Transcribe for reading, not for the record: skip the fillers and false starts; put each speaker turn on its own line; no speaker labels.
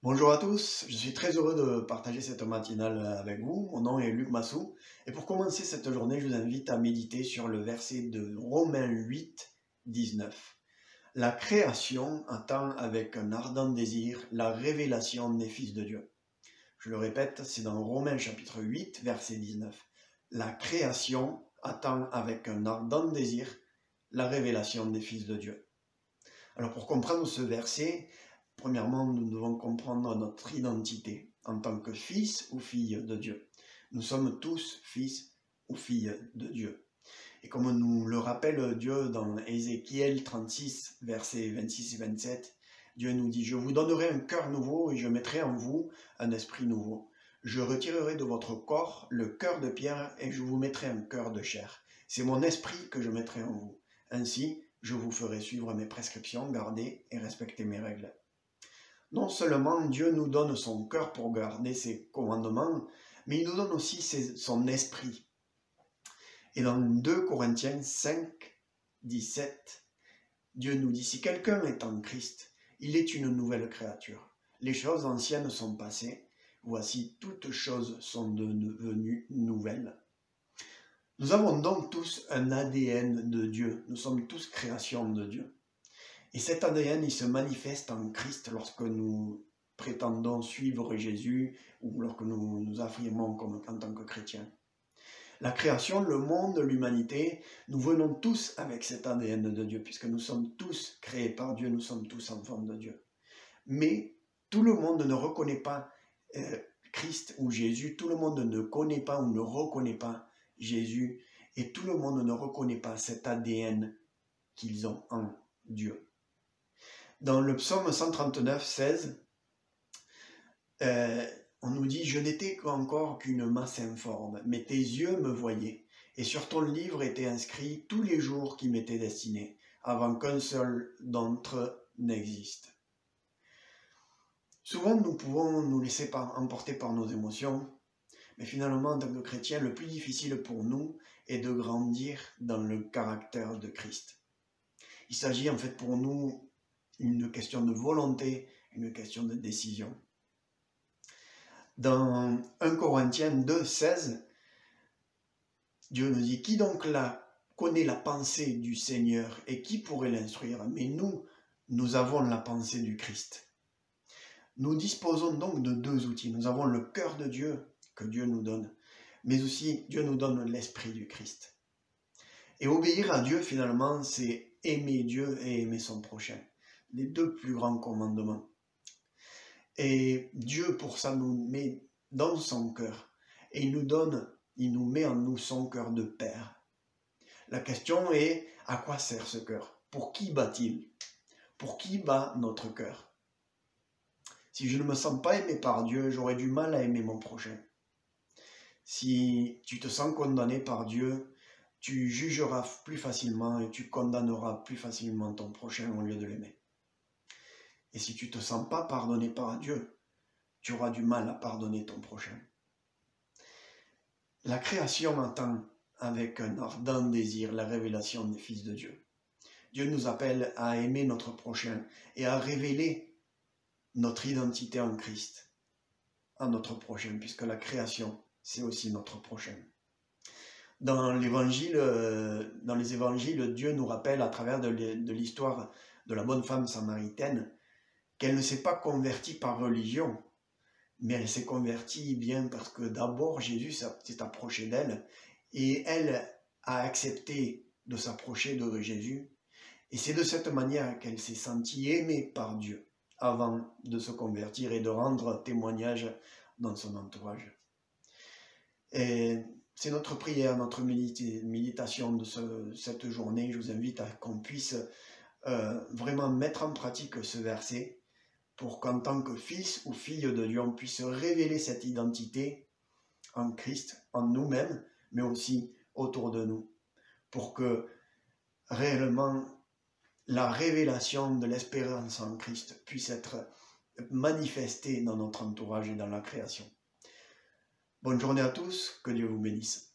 Bonjour à tous, je suis très heureux de partager cette matinale avec vous. Mon nom est Luc Massou. Et pour commencer cette journée, je vous invite à méditer sur le verset de Romains 8, 19. La création attend avec un ardent désir la révélation des fils de Dieu. Je le répète, c'est dans Romains chapitre 8, verset 19. La création attend avec un ardent désir la révélation des fils de Dieu. Alors pour comprendre ce verset, premièrement, nous devons comprendre notre identité en tant que fils ou fille de Dieu. Nous sommes tous fils ou filles de Dieu. Et comme nous le rappelle Dieu dans Ézéchiel 36, versets 26 et 27, Dieu nous dit « Je vous donnerai un cœur nouveau et je mettrai en vous un esprit nouveau. Je retirerai de votre corps le cœur de pierre et je vous mettrai un cœur de chair. C'est mon esprit que je mettrai en vous. Ainsi, je vous ferai suivre mes prescriptions, garder et respecter mes règles. » Non seulement Dieu nous donne son cœur pour garder ses commandements, mais il nous donne aussi son esprit. Et dans 2 Corinthiens 5, 17, Dieu nous dit « Si quelqu'un est en Christ, il est une nouvelle créature. Les choses anciennes sont passées, voici toutes choses sont devenues nouvelles. » Nous avons donc tous un ADN de Dieu, nous sommes tous créations de Dieu. Et cet ADN, il se manifeste en Christ lorsque nous prétendons suivre Jésus ou lorsque nous nous affirmons en tant que chrétiens. La création, le monde, l'humanité, nous venons tous avec cet ADN de Dieu, puisque nous sommes tous créés par Dieu, nous sommes tous enfants de Dieu. Mais tout le monde ne reconnaît pas Christ ou Jésus, tout le monde ne connaît pas ou ne reconnaît pas Jésus, et tout le monde ne reconnaît pas cet ADN qu'ils ont en Dieu. Dans le psaume 139, 16, on nous dit « Je n'étais encore qu'une masse informe, mais tes yeux me voyaient, et sur ton livre étaient inscrits tous les jours qui m'étaient destinés, avant qu'un seul d'entre eux n'existe. » Souvent, nous pouvons nous laisser emporter par nos émotions, mais finalement, en tant que chrétiens, le plus difficile pour nous est de grandir dans le caractère de Christ. Il s'agit en fait pour nous une question de volonté, une question de décision. Dans 1 Corinthiens 2, 16, Dieu nous dit « Qui donc là connaît la pensée du Seigneur et qui pourrait l'instruire? Mais nous avons la pensée du Christ. » Nous disposons donc de deux outils. Nous avons le cœur de Dieu que Dieu nous donne, mais aussi Dieu nous donne l'esprit du Christ. Et obéir à Dieu, finalement, c'est aimer Dieu et aimer son prochain. Les deux plus grands commandements. Et Dieu, pour ça, nous met dans son cœur. Et il nous met en nous son cœur de Père. La question est, à quoi sert ce cœur? Pour qui bat-il? Pour qui bat notre cœur? Si je ne me sens pas aimé par Dieu, j'aurai du mal à aimer mon prochain. Si tu te sens condamné par Dieu, tu jugeras plus facilement et tu condamneras plus facilement ton prochain au lieu de l'aimer. Et si tu ne te sens pas pardonné par Dieu, tu auras du mal à pardonner ton prochain. La création attend avec un ardent désir la révélation des fils de Dieu. Dieu nous appelle à aimer notre prochain et à révéler notre identité en Christ à notre prochain, puisque la création, c'est aussi notre prochain. Dans les évangiles, Dieu nous rappelle à travers de l'histoire de la bonne femme samaritaine qu'elle ne s'est pas convertie par religion, mais elle s'est convertie bien parce que d'abord Jésus s'est approché d'elle et elle a accepté de s'approcher de Jésus. Et c'est de cette manière qu'elle s'est sentie aimée par Dieu avant de se convertir et de rendre témoignage dans son entourage. Et c'est notre prière, notre méditation de cette journée. Je vous invite à qu'on puisse vraiment mettre en pratique ce verset pour qu'en tant que fils ou fille de Dieu, on puisse révéler cette identité en Christ, en nous-mêmes, mais aussi autour de nous, pour que réellement la révélation de l'espérance en Christ puisse être manifestée dans notre entourage et dans la création. Bonne journée à tous, que Dieu vous bénisse.